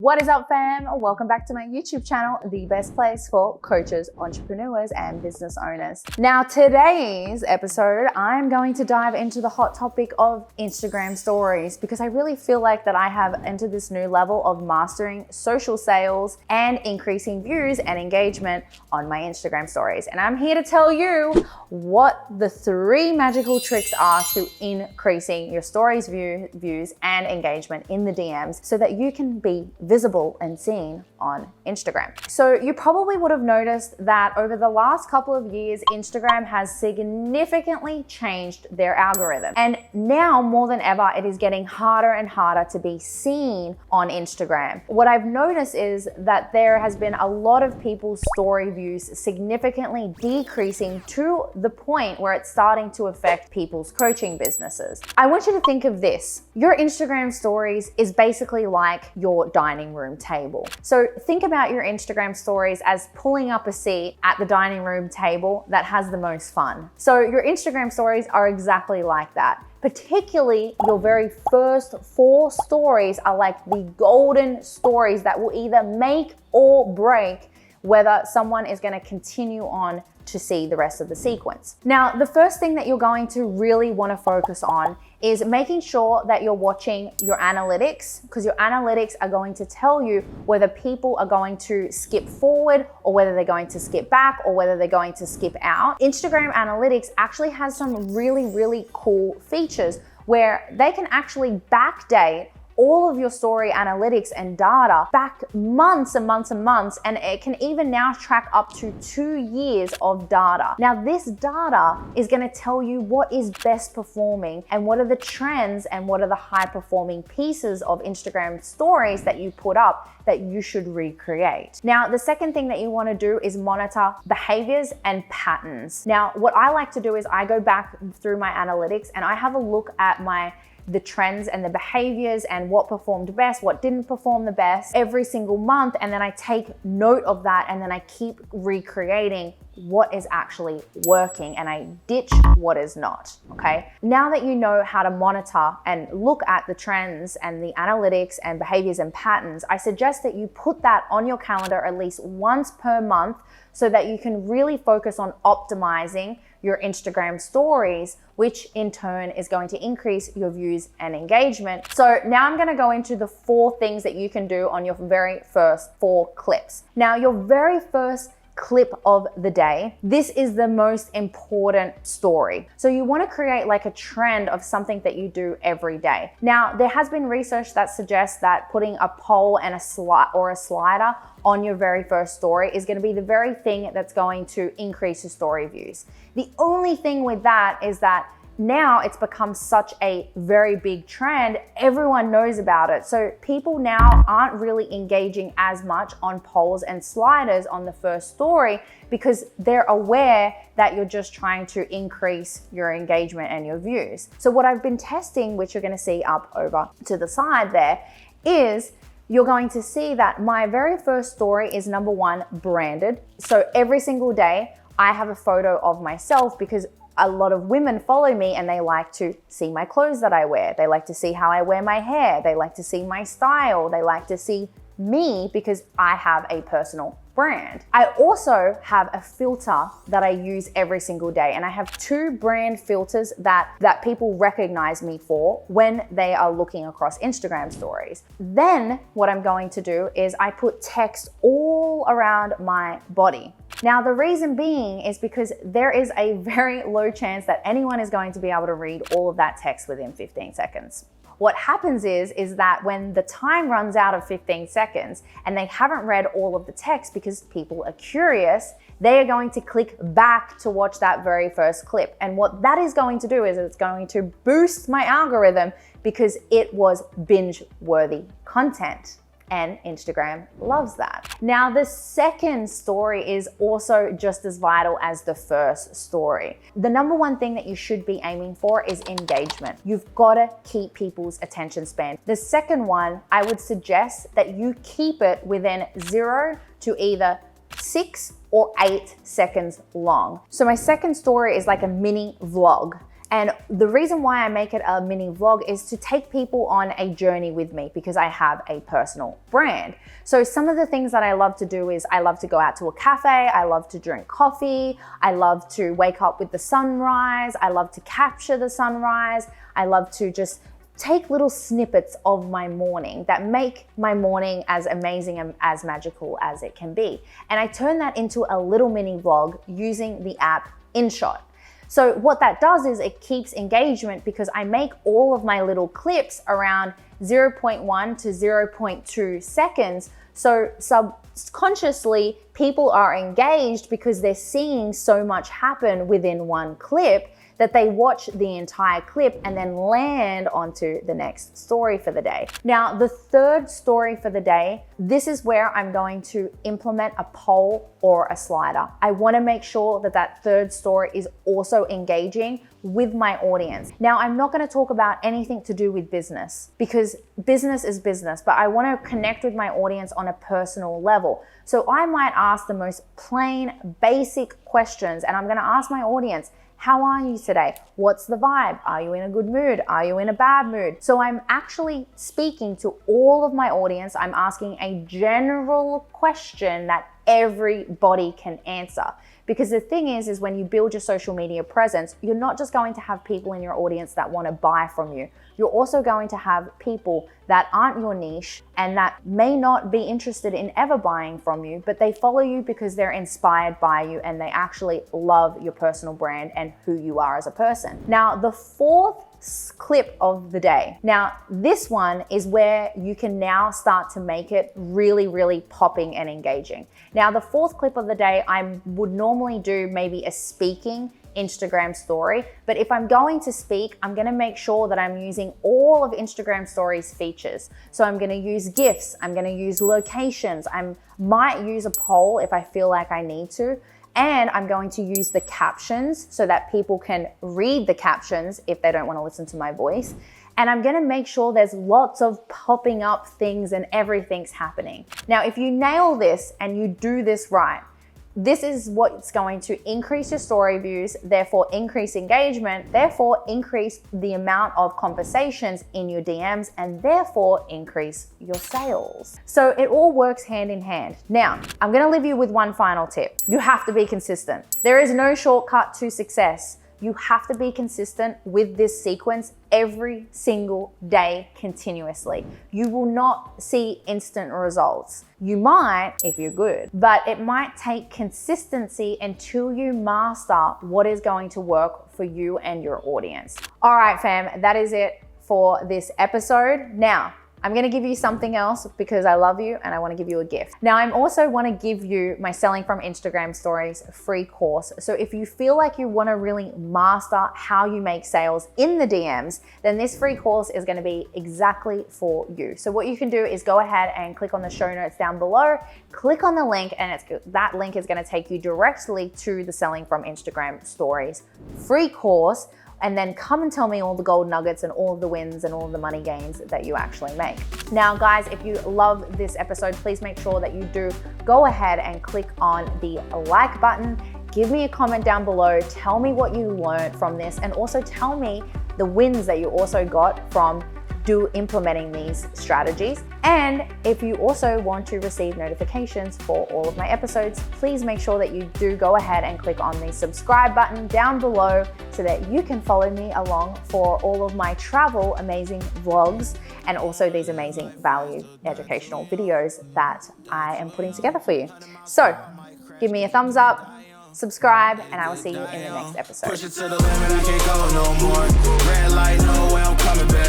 What is up, fam? Welcome back to my YouTube channel, the best place for coaches, entrepreneurs, and business owners. Now, today's episode, I'm going to dive into the hot topic of Instagram stories because I really feel like that I have entered this new level of mastering social sales and increasing views and engagement on my Instagram stories. And I'm here to tell you what the 3 magical tricks are to increasing your stories views and engagement in the DMs so that you can be visible and seen on Instagram. So you probably would have noticed that over the last couple of years, Instagram has significantly changed their algorithm. And now more than ever, it is getting harder and harder to be seen on Instagram. What I've noticed is that there has been a lot of people's story views significantly decreasing to the point where it's starting to affect people's coaching businesses. I want you to think of this. Your Instagram stories is basically like your dining room table. So think about your Instagram stories as pulling up a seat at the dining room table that has the most fun. So your Instagram stories are exactly like that. Particularly your very first 4 stories are like the golden stories that will either make or break whether someone is going to continue on to see the rest of the sequence. Now, the first thing that you're going to really want to focus on is making sure that you're watching your analytics, because your analytics are going to tell you whether people are going to skip forward or whether they're going to skip back or whether they're going to skip out. Instagram analytics actually has some really cool features where they can actually backdate all of your story analytics and data back months and months and months, and it can even now track up to 2 years of data. Now, this data is going to tell you what is best performing and what are the trends and what are the high performing pieces of Instagram stories that you put up that you should recreate. Now, the second thing that you want to do is monitor behaviors and patterns. Now, what I like to do is I go back through my analytics and I have a look at the trends and the behaviors and what performed best, what didn't perform the best every single month. And then I take note of that and then I keep recreating what is actually working and I ditch what is not, okay? Now that you know how to monitor and look at the trends and the analytics and behaviors and patterns, I suggest that you put that on your calendar at least once per month so that you can really focus on optimizing your Instagram stories, which in turn is going to increase your views and engagement. So now I'm gonna go into the 4 things that you can do on your very first 4 clips. Now, your very first clip of the day, this is the most important story. So you want to create like a trend of something that you do every day. Now, there has been research that suggests that putting a poll and a slider on your very first story is going to be the very thing that's going to increase your story views. The only thing with that is that now it's become such a very big trend. Everyone knows about it. So people now aren't really engaging as much on polls and sliders on the first story because they're aware that you're just trying to increase your engagement and your views. So what I've been testing, which you're going to see up over to the side there, is you're going to see that my very first story is number 1, branded. So every single day I have a photo of myself because a lot of women follow me and they like to see my clothes that I wear. They like to see how I wear my hair. They like to see my style. They like to see me because I have a personal brand. I also have a filter that I use every single day, and I have 2 brand filters that people recognize me for when they are looking across Instagram stories. Then what I'm going to do is I put text all around my body. Now, the reason being is because there is a very low chance that anyone is going to be able to read all of that text within 15 seconds. What happens is that when the time runs out of 15 seconds and they haven't read all of the text because people are curious, they are going to click back to watch that very first clip. And what that is going to do is it's going to boost my algorithm because it was binge-worthy content. And Instagram loves that. Now, the second story is also just as vital as the first story. The number 1 thing that you should be aiming for is engagement. You've got to keep people's attention span. The second one, I would suggest that you keep it within 0 to either 6 or 8 seconds long. So my second story is like a mini vlog. And the reason why I make it a mini vlog is to take people on a journey with me because I have a personal brand. So some of the things that I love to do is I love to go out to a cafe, I love to drink coffee, I love to wake up with the sunrise, I love to capture the sunrise, I love to just take little snippets of my morning that make my morning as amazing and as magical as it can be. And I turn that into a little mini vlog using the app InShot. So what that does is it keeps engagement because I make all of my little clips around 0.1 to 0.2 seconds. So subconsciously, people are engaged because they're seeing so much happen within one clip that they watch the entire clip and then land onto the next story for the day. Now, the third story for the day, this is where I'm going to implement a poll or a slider. I wanna make sure that that third story is also engaging with my audience. Now, I'm not gonna talk about anything to do with business because business is business, but I wanna connect with my audience on a personal level. So I might ask the most plain, basic questions, and I'm gonna ask my audience, how are you today? What's the vibe? Are you in a good mood? Are you in a bad mood? So I'm actually speaking to all of my audience. I'm asking a general question that everybody can answer. Because the thing is when you build your social media presence, you're not just going to have people in your audience that want to buy from you. You're also going to have people that aren't your niche and that may not be interested in ever buying from you, but they follow you because they're inspired by you and they actually love your personal brand and who you are as a person. Now, the fourth clip of the day. Now, this one is where you can now start to make it really, really popping and engaging. Now, the fourth clip of the day, I would normally do maybe a speaking Instagram story, but if I'm going to speak, I'm gonna make sure that I'm using all of Instagram stories features. So I'm gonna use GIFs, I'm gonna use locations, I might use a poll if I feel like I need to, and I'm going to use the captions so that people can read the captions if they don't want to listen to my voice. And I'm gonna make sure there's lots of popping up things and everything's happening. Now, if you nail this and you do this right, this is what's going to increase your story views, therefore increase engagement, therefore increase the amount of conversations in your DMs, and therefore increase your sales. So it all works hand in hand. Now, I'm gonna leave you with one final tip. You have to be consistent. There is no shortcut to success. You have to be consistent with this sequence every single day continuously. You will not see instant results. You might if you're good, but it might take consistency until you master what is going to work for you and your audience. All right, fam, that is it for this episode. Now, I'm gonna give you something else because I love you and I wanna give you a gift. Now, I also wanna give you my Selling from Instagram Stories free course. So if you feel like you wanna really master how you make sales in the DMs, then this free course is gonna be exactly for you. So what you can do is go ahead and click on the show notes down below, click on the link, and that link is gonna take you directly to the Selling from Instagram Stories free course. And then come and tell me all the gold nuggets and all of the wins and all of the money gains that you actually make. Now, guys, if you love this episode, please make sure that you do go ahead and click on the like button. Give me a comment down below. Tell me what you learned from this, and also tell me the wins that you also got from implementing these strategies. And if you also want to receive notifications for all of my episodes, please make sure that you do go ahead and click on the subscribe button down below so that you can follow me along for all of my travel amazing vlogs and also these amazing value educational videos that I am putting together for you. So give me a thumbs up, subscribe, and I will see you in the next episode. Push it to the limit, I can't go no more. Red light, no way I'm coming back.